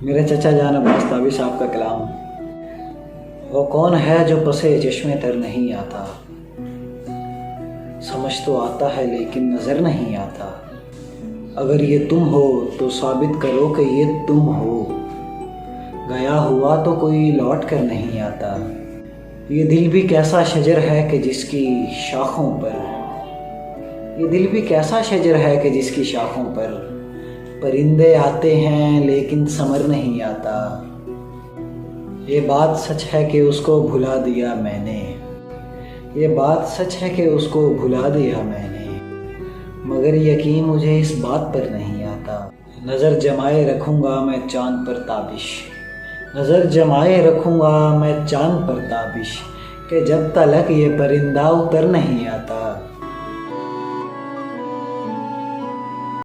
میرے چچا جان عباس تابی صاحب کا کلام۔ وہ کون ہے جو پسے چشمے تر نہیں آتا، سمجھ تو آتا ہے لیکن نظر نہیں آتا۔ اگر یہ تم ہو تو ثابت کرو کہ یہ تم ہو، گیا ہوا تو کوئی لوٹ کر نہیں آتا۔ یہ دل بھی کیسا شجر ہے کہ جس کی شاخوں پر، یہ دل بھی کیسا شجر ہے کہ جس کی شاخوں پر پرندے آتے ہیں لیکن ثمر نہیں آتا۔ یہ بات سچ ہے کہ اس کو بھلا دیا میں نے، یہ بات سچ ہے کہ اس کو بھلا دیا میں نے، مگر یقین مجھے اس بات پر نہیں آتا۔ نظر جمائے رکھوں گا میں چاند پر تابش، نظر جمائے رکھوں گا میں چاند پر تابش، کہ جب تلک یہ پرندہ اتر نہیں آتا۔